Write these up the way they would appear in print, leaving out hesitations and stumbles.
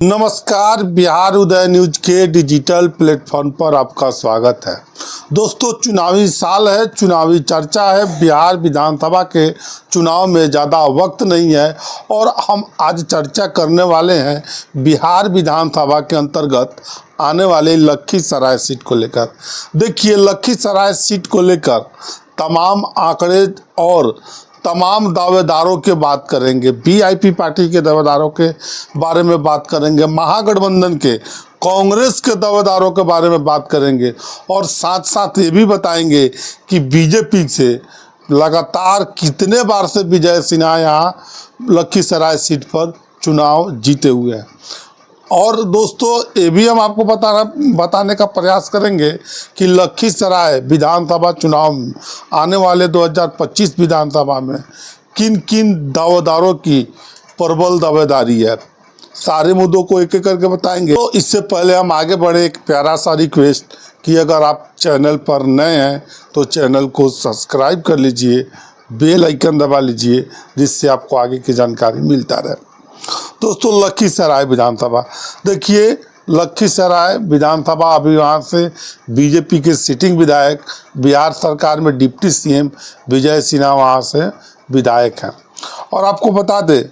नमस्कार, बिहार उदय न्यूज के digital platform पर आपका स्वागत है। दोस्तों, चुनावी साल है, चुनावी चर्चा है। बिहार विधानसभा के चुनाव में ज़्यादा वक्त नहीं है और हम आज चर्चा करने वाले हैं बिहार विधानसभा के अंतर्गत आने वाले लखीसराय सीट को लेकर। देखिए, लखीसराय सीट को लेकर तमाम आंकड़े और तमाम दावेदारों के बात करेंगे। वीआईपी पार्टी के दावेदारों के बारे में बात करेंगे, महागठबंधन के कांग्रेस के दावेदारों के बारे में बात करेंगे और साथ साथ ये भी बताएंगे कि बीजेपी से लगातार कितने बार से विजय सिन्हा यहाँ लखीसराय सीट पर चुनाव जीते हुए हैं। और दोस्तों, ये भी हम आपको बताने का प्रयास करेंगे कि लखीसराय विधानसभा चुनाव में आने वाले 2025 विधानसभा में किन किन दावेदारों की प्रबल दावेदारी है। सारे मुद्दों को एक एक करके बताएंगे। तो इससे पहले हम आगे बढ़े, एक प्यारा सा रिक्वेस्ट कि अगर आप चैनल पर नए हैं तो चैनल को सब्सक्राइब कर लीजिए, बेल आइकन दबा लीजिए, जिससे आपको आगे की जानकारी मिलता रहे। दोस्तों, लखीसराय विधानसभा, देखिए लखीसराय विधानसभा अभी वहाँ से बीजेपी के सिटिंग विधायक, बिहार सरकार में डिप्टी सीएम विजय सिन्हा वहाँ से विधायक हैं। और आपको बता दें,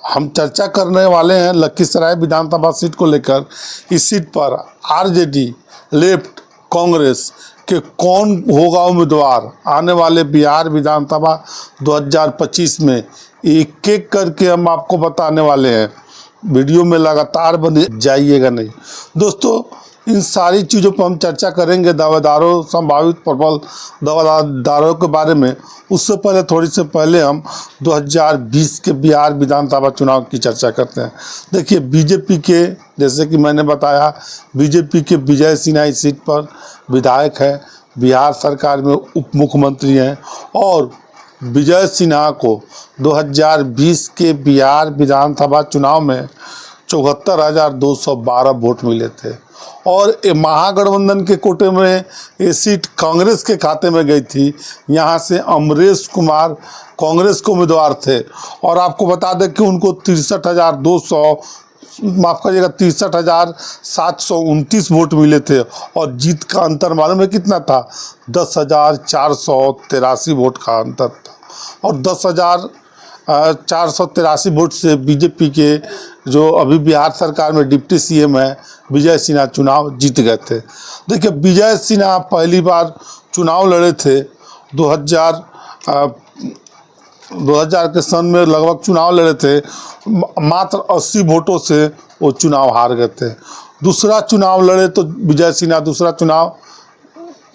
हम चर्चा करने वाले हैं लखीसराय विधानसभा सीट को लेकर। इस सीट पर आरजेडी, लेफ्ट, कांग्रेस कि कौन होगा उम्मीदवार आने वाले बिहार विधानसभा 2025 में, एक एक करके हम आपको बताने वाले हैं। वीडियो में लगातार बने जाइएगा नहीं। दोस्तों, इन सारी चीज़ों पर हम चर्चा करेंगे, दावेदारों, संभावित प्रबल दावेदारों के बारे में। उससे पहले थोड़ी से पहले हम 2020 के बिहार विधानसभा चुनाव की चर्चा करते हैं। देखिए, बीजेपी के, जैसे कि मैंने बताया, बीजेपी के विजय सिन्हा इस सीट पर विधायक है, बिहार सरकार में उप मुख्यमंत्री हैं और विजय सिन्हा को 2020 के बिहार विधानसभा चुनाव में 74,212 वोट मिले थे और महागठबंधन के कोटे में ये सीट कांग्रेस के खाते में गई थी। यहाँ से अमरेश कुमार कांग्रेस के उम्मीदवार थे और आपको बता दें कि उनको 63,729 वोट मिले थे और जीत का अंतर मालूम है कितना था? 10,483 वोट का अंतर था और 10,483 वोट से बीजेपी के जो अभी बिहार सरकार में डिप्टी सीएम है विजय सिन्हा चुनाव जीत गए थे। देखिए, विजय सिन्हा पहली बार चुनाव लड़े थे 2000 के सन में लगभग चुनाव लड़े थे, मात्र 80 वोटों से वो चुनाव हार गए थे। दूसरा चुनाव लड़े तो विजय सिन्हा दूसरा चुनाव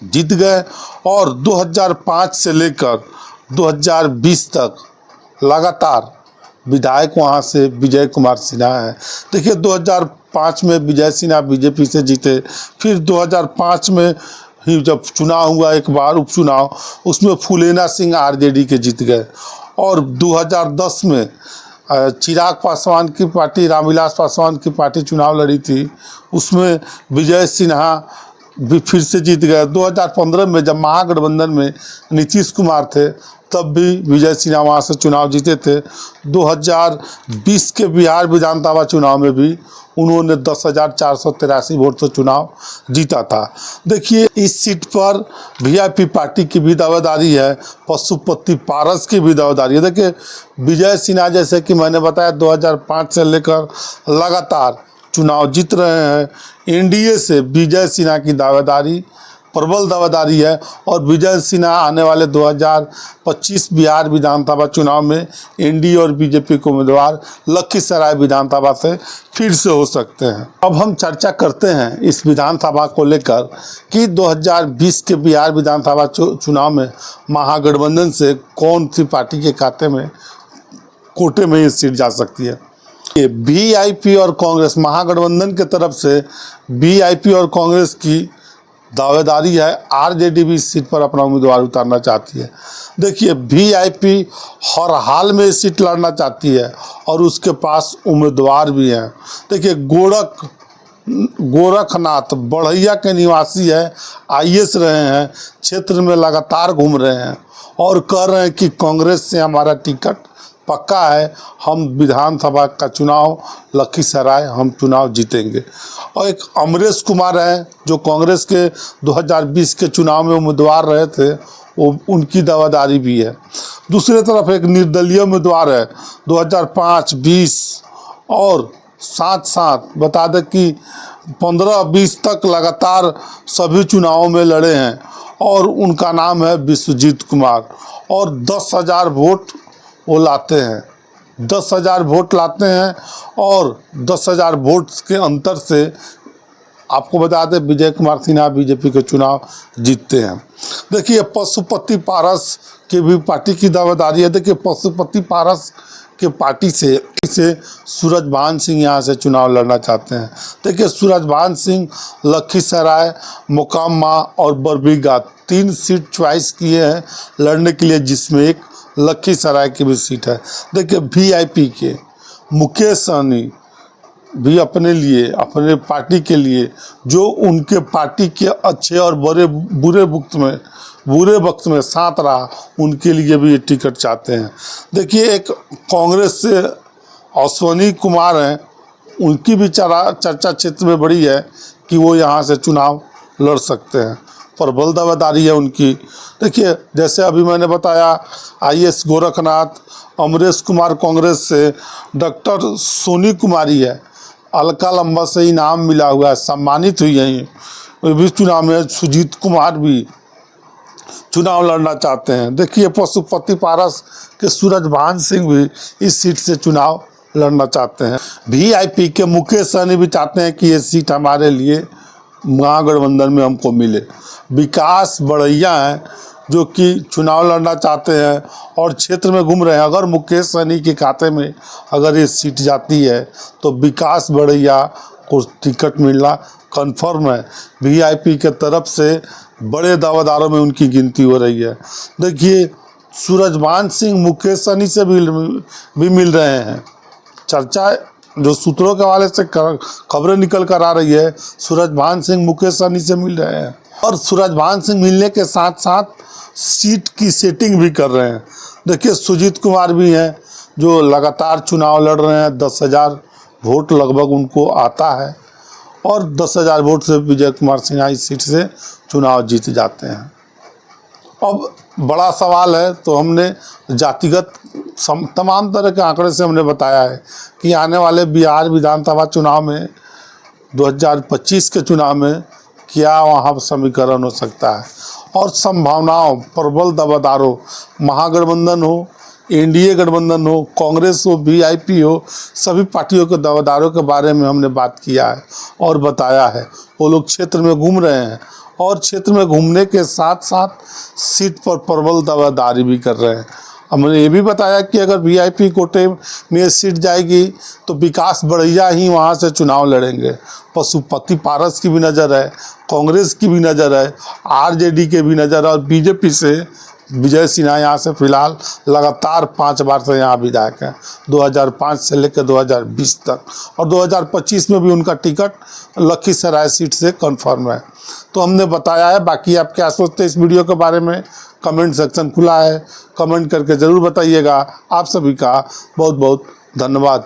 जीत गए और 2005 से लेकर 2020 तक लगातार विधायक वहाँ से विजय कुमार सिन्हा है। देखिए, 2005 में विजय सिन्हा बीजेपी से जीते, फिर 2005 में ही जब चुनाव हुआ एक बार उपचुनाव, उसमें फूलेना सिंह आरजेडी के जीत गए और 2010 में चिराग पासवान की पार्टी, रामविलास पासवान की पार्टी चुनाव लड़ी थी, उसमें विजय सिन्हा भी फिर से जीत गए। 2015 में जब महागठबंधन में नीतीश कुमार थे तब भी विजय सिन्हा वहाँ से चुनाव जीते थे। 2020 के बिहार विधानसभा चुनाव में भी उन्होंने 10,483 वोट से चुनाव जीता था। देखिए, इस सीट पर वीआईपी पार्टी की भी दावेदारी है, पशुपति पारस की भी दावेदारी है। देखिए, विजय सिन्हा जैसे कि मैंने बताया 2005 से लेकर लगातार चुनाव जीत रहे हैं। एनडीए से विजय सिन्हा की दावेदारी, प्रबल दावेदारी है और विजय सिन्हा आने वाले 2025 बिहार विधानसभा चुनाव में एनडीए और बीजेपी के उम्मीदवार लखीसराय विधानसभा से फिर से हो सकते हैं। अब हम चर्चा करते हैं इस विधानसभा को लेकर कि 2020 के बिहार विधानसभा चुनाव में महागठबंधन से कौन सी पार्टी के खाते में, कोटे में ये सीट जा सकती है। वीआईपी और कांग्रेस, महागठबंधन के तरफ से वीआईपी और कांग्रेस की दावेदारी है। आरजेडी भी इस सीट पर अपना उम्मीदवार उतारना चाहती है। देखिए, वीआईपी हर हाल में इस सीट लड़ना चाहती है और उसके पास उम्मीदवार भी हैं। देखिए, गोरखनाथ बढ़ैया के निवासी है, आईएएस रहे हैं, क्षेत्र में लगातार घूम रहे हैं और कह रहे हैं कि कांग्रेस से हमारा टिकट पक्का है हम विधानसभा का चुनाव लखीसराय हम चुनाव जीतेंगे। और एक अमरेश कुमार हैं जो कांग्रेस के 2020 के चुनाव में उम्मीदवार रहे थे, वो उनकी दावेदारी भी है। दूसरी तरफ एक निर्दलीय उम्मीदवार है 2005, 20 और साथ साथ बता दें कि 15-20 तक लगातार सभी चुनावों में लड़े हैं और उनका नाम है विश्वजीत कुमार। और 10,000 वोट वो लाते हैं, 10,000 वोट लाते हैं और 10,000 वोट के अंतर से आपको बता दें विजय कुमार सिन्हा बीजेपी के चुनाव जीतते हैं। देखिए पशुपति पारस की भी पार्टी की दावेदारी है। देखिए पशुपति पारस के पार्टी से सूरजभान सिंह यहाँ से चुनाव लड़ना चाहते हैं। देखिए सूरजभान सिंह लखीसराय, मोकामा और बरबीघा 3 सीट चॉइस किए हैं लड़ने के लिए, जिसमें एक लखीसराय की भी सीट है। देखिए वीआईपी के मुकेश सहनी भी अपने लिए, अपने पार्टी के लिए, जो उनके पार्टी के अच्छे और बुरे वक्त में साथ रहा, उनके लिए भी ये टिकट चाहते हैं। देखिए एक कांग्रेस से अश्वनी कुमार हैं, उनकी भी चर्चा क्षेत्र में बड़ी है कि वो यहाँ से चुनाव लड़ सकते हैं, प्रबल दावेदारी है उनकी। देखिए जैसे अभी मैंने बताया आईएएस गोरखनाथ, अमरेश कुमार कांग्रेस से, डॉक्टर सोनी कुमारी है, अलका लंबा से इनाम मिला हुआ है, सम्मानित हुई है भी चुनाव में। सुजीत कुमार भी चुनाव लड़ना चाहते हैं। देखिए पशुपति पारस के सूरजभान सिंह भी इस सीट से चुनाव लड़ना चाहते हैं। वीआईपी के मुकेश सहनी भी चाहते हैं कि ये सीट हमारे लिए महागठबंधन में हमको मिले। विकास बढ़ैया हैं जो कि चुनाव लड़ना चाहते हैं और क्षेत्र में घूम रहे हैं। अगर मुकेश सहनी के खाते में अगर ये सीट जाती है तो विकास बढ़ैया को टिकट मिलना कन्फर्म है। वीआईपी के तरफ से बड़े दावेदारों में उनकी गिनती हो रही है। देखिए सूरजभान सिंह मुकेश सहनी से भी मिल रहे हैं। चर्चा जो सूत्रों के हवाले से खबरें निकल कर आ रही है, सूरजभान सिंह मुकेश सहनी से मिल रहे हैं और सूरजभान सिंह मिलने के साथ साथ सीट की सेटिंग भी कर रहे हैं। देखिए सुजीत कुमार भी हैं जो लगातार चुनाव लड़ रहे हैं, 10,000 वोट लगभग उनको आता है और 10,000 वोट से विजय कुमार सिन्हा इस सीट से चुनाव जीत जाते हैं। अब बड़ा सवाल है, तो हमने जातिगत तमाम तरह के आंकड़े से हमने बताया है कि आने वाले बिहार विधानसभा चुनाव में 2025 के चुनाव में क्या वहाँ समीकरण हो सकता है और संभावनाओं, प्रबल दावेदारों, महागठबंधन हो, एनडीए गठबंधन हो, कांग्रेस हो, वीआईपी हो, सभी पार्टियों के दावेदारों के बारे में हमने बात किया है और बताया है। वो लोग क्षेत्र में घूम रहे हैं और क्षेत्र में घूमने के साथ साथ सीट पर प्रबल दावेदारी भी कर रहे हैं। हमने ये भी बताया कि अगर वीआईपी कोटे में सीट जाएगी तो विकास बढ़ैया ही वहाँ से चुनाव लड़ेंगे। पशुपति पारस की भी नज़र है, कांग्रेस की भी नज़र है, आरजेडी के भी नज़र है और बीजेपी से विजय सिन्हा यहाँ से फिलहाल लगातार 5 बार से यहाँ विधायक हैं, 2005 से लेकर 2020 तक, और 2025 में भी उनका टिकट लखीसराय सीट से कंफर्म है। तो हमने बताया है। बाकी आप क्या सोचते हैं इस वीडियो के बारे में, कमेंट सेक्शन खुला है, कमेंट करके ज़रूर बताइएगा। आप सभी का बहुत बहुत धन्यवाद।